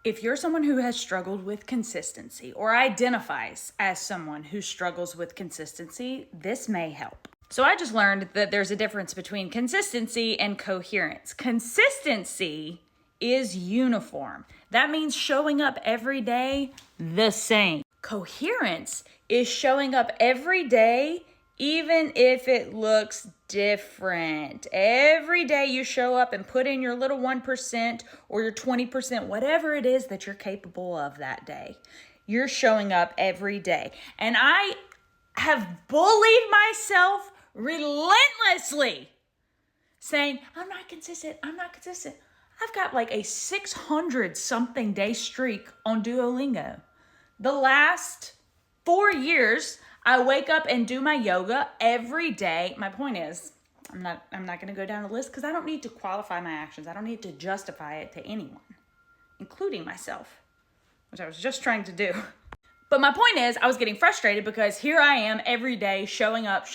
If you're someone who has struggled with consistency or identifies as someone who struggles with consistency, this may help. So I just learned that there's a difference between consistency and coherence. Consistency is uniform. That means showing up every day the same. Coherence is showing up every day even if it looks different. Every day you show up and put in your little 1% or your 20%, whatever it is that you're capable of that day. You're showing up every day. And I have bullied myself relentlessly saying, I'm not consistent. I've got like a 600 something day streak on Duolingo. The last 4 years, I wake up and do my yoga every day. My point is, I'm not going to go down the list because I don't need to qualify my actions. I don't need to justify it to anyone, including myself, which I was just trying to do. But my point is, I was getting frustrated because here I am every day showing up.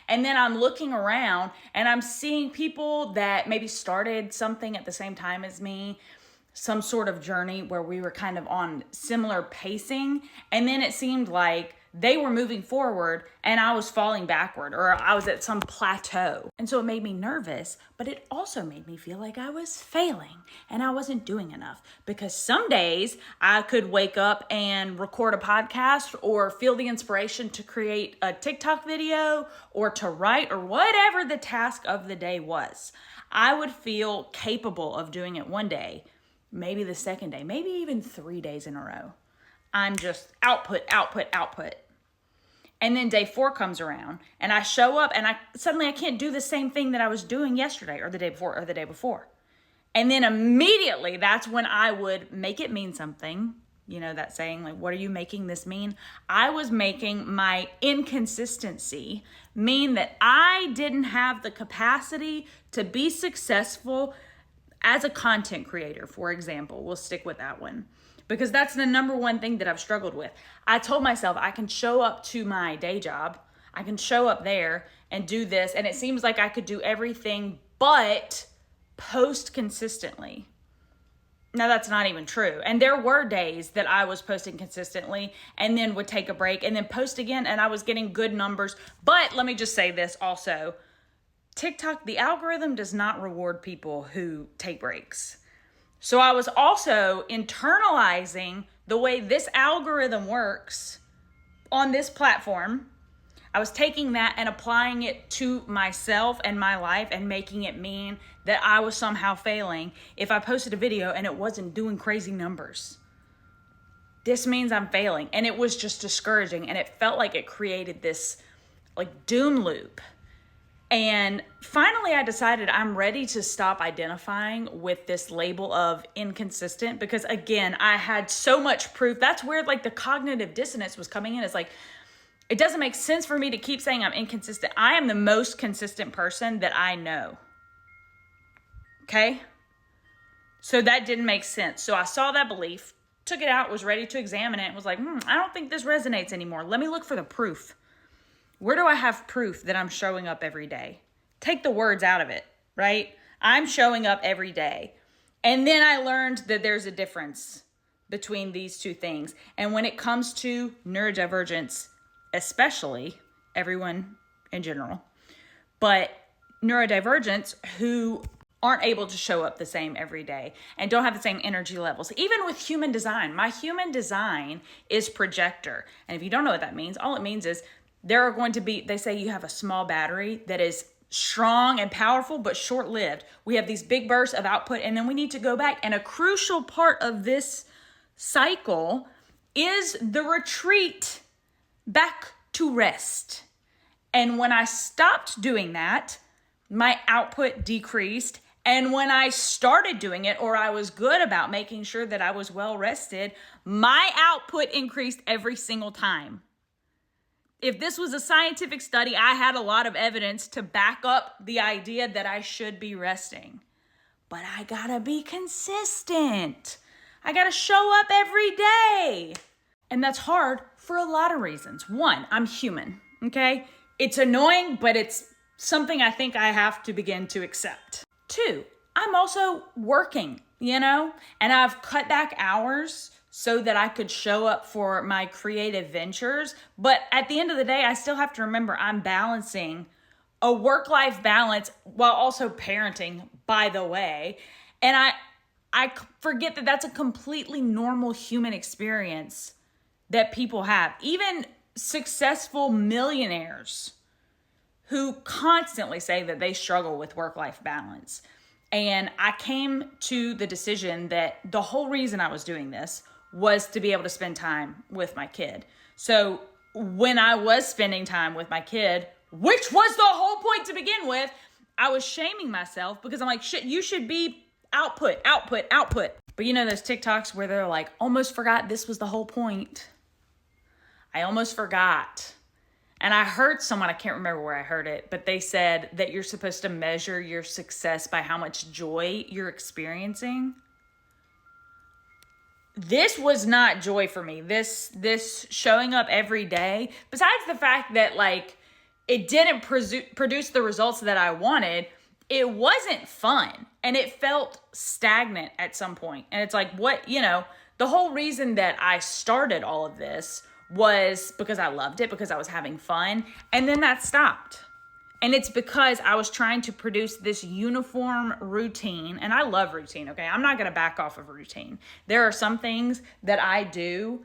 And then I'm looking around and I'm seeing people that maybe started something at the same time as me, some sort of journey where we were kind of on similar pacing. And then it seemed like they were moving forward and I was falling backward, or I was at some plateau. And so it made me nervous, but it also made me feel like I was failing and I wasn't doing enough, because some days I could wake up and record a podcast or feel the inspiration to create a TikTok video or to write or whatever the task of the day was. I would feel capable of doing it one day, maybe the second day, maybe even 3 days in a row. I'm just output. And then day 4 comes around and I show up and suddenly I can't do the same thing that I was doing yesterday or the day before or the day before. And then immediately that's when I would make it mean something. You know, that saying, like, what are you making this mean? I was making my inconsistency mean that I didn't have the capacity to be successful as a content creator, for example. We'll stick with that one, because that's the number one thing that I've struggled with. I told myself I can show up to my day job. I can show up there and do this. And it seems like I could do everything but post consistently. Now, that's not even true. And there were days that I was posting consistently and then would take a break and then post again, and I was getting good numbers. But let me just say this also. TikTok, the algorithm does not reward people who take breaks. So I was also internalizing the way this algorithm works on this platform. I was taking that and applying it to myself and my life and making it mean that I was somehow failing if I posted a video and it wasn't doing crazy numbers. This means I'm failing. And it was just discouraging. And it felt like it created this like doom loop. And finally, I decided I'm ready to stop identifying with this label of inconsistent, because again, I had so much proof. That's where like the cognitive dissonance was coming in. It's like, it doesn't make sense for me to keep saying I'm inconsistent. I am the most consistent person that I know. Okay? So that didn't make sense. So I saw that belief, took it out, was ready to examine it, and was like, I don't think this resonates anymore. Let me look for the proof. Where do I have proof that I'm showing up every day? Take the words out of it, right? I'm showing up every day. And then I learned that there's a difference between these two things. And when it comes to neurodivergence, especially, everyone in general, but neurodivergents who aren't able to show up the same every day and don't have the same energy levels. Even with human design, my human design is projector. And if you don't know what that means, all it means is there are going to be, they say you have a small battery that is strong and powerful, but short-lived. We have these big bursts of output, and then we need to go back. And a crucial part of this cycle is the retreat back to rest. And when I stopped doing that, my output decreased. And when I started doing it, or I was good about making sure that I was well rested, my output increased every single time. If this was a scientific study, I had a lot of evidence to back up the idea that I should be resting. But I gotta be consistent. I gotta show up every day. And that's hard for a lot of reasons. One, I'm human, okay? It's annoying, but it's something I think I have to begin to accept. Two, I'm also working and I've cut back hours so that I could show up for my creative ventures. But at the end of the day, I still have to remember I'm balancing a work-life balance while also parenting, by the way. And I forget that that's a completely normal human experience that people have. Even successful millionaires who constantly say that they struggle with work-life balance. And I came to the decision that the whole reason I was doing this was to be able to spend time with my kid. So when I was spending time with my kid, which was the whole point to begin with, I was shaming myself because I'm like, shit, you should be output. But you know those TikToks where they're like, almost forgot this was the whole point. I almost forgot. And I heard someone, I can't remember where I heard it, but they said that you're supposed to measure your success by how much joy you're experiencing. This was not joy for me. This showing up every day, besides the fact that like it didn't produce the results that I wanted, it wasn't fun and it felt stagnant at some point. And it's like, the whole reason that I started all of this was because I loved it, because I was having fun, and then that stopped. And it's because I was trying to produce this uniform routine, and I love routine, okay? I'm not gonna back off of routine. There are some things that I do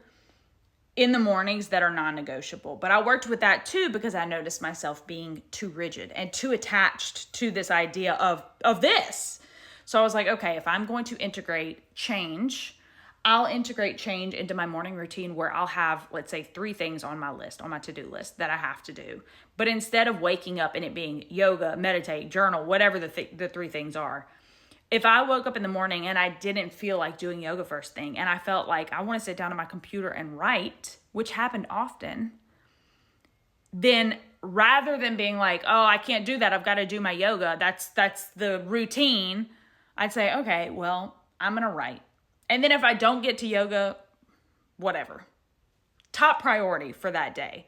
in the mornings that are non-negotiable, but I worked with that too because I noticed myself being too rigid and too attached to this idea of this. So I was like, okay, if I'm going to integrate change, I'll integrate change into my morning routine where I'll have, let's say, 3 things on my list, on my to-do list that I have to do. But instead of waking up and it being yoga, meditate, journal, whatever the 3 things are, if I woke up in the morning and I didn't feel like doing yoga first thing, and I felt like I want to sit down on my computer and write, which happened often, then rather than being like, oh, I can't do that, I've got to do my yoga, that's the routine, I'd say, okay, well, I'm going to write. And then if I don't get to yoga, whatever. Top priority for that day.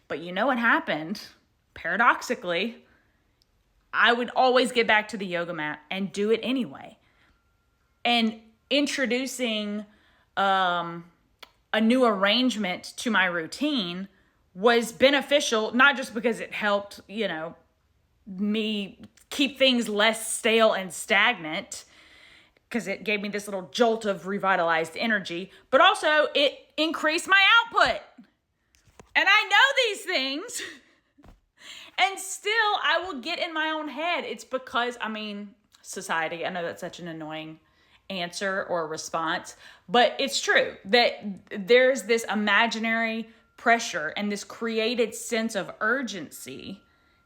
But you know what happened? Paradoxically, I would always get back to the yoga mat and do it anyway. And introducing a new arrangement to my routine was beneficial, not just because it helped, me keep things less stale and stagnant, because it gave me this little jolt of revitalized energy, but also it increased my output. And I know these things, and still I will get in my own head. It's because, society, I know that's such an annoying answer or response, but it's true that there's this imaginary pressure and this created sense of urgency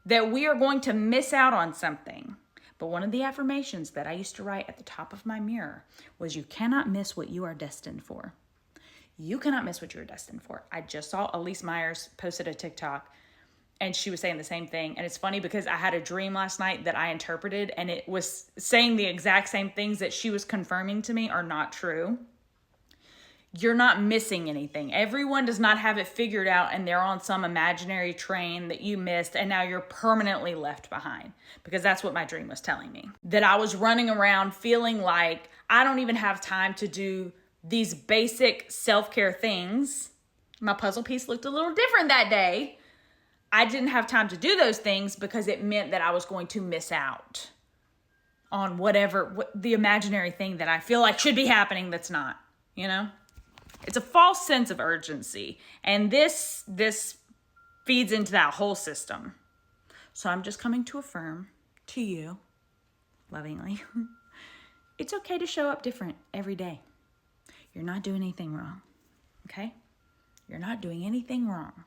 that we are going to miss out on something. But one of the affirmations that I used to write at the top of my mirror was, you cannot miss what you are destined for. You cannot miss what you are destined for. I just saw Elise Myers posted a TikTok and she was saying the same thing. And it's funny because I had a dream last night that I interpreted and it was saying the exact same things that she was confirming to me are not true. You're not missing anything. Everyone does not have it figured out and they're on some imaginary train that you missed and now you're permanently left behind. Because that's what my dream was telling me. That I was running around feeling like I don't even have time to do these basic self-care things. My puzzle piece looked a little different that day. I didn't have time to do those things because it meant that I was going to miss out on what the imaginary thing that I feel like should be happening that's not, It's a false sense of urgency. And this feeds into that whole system. So I'm just coming to affirm to you, lovingly, it's okay to show up different every day. You're not doing anything wrong, okay? You're not doing anything wrong.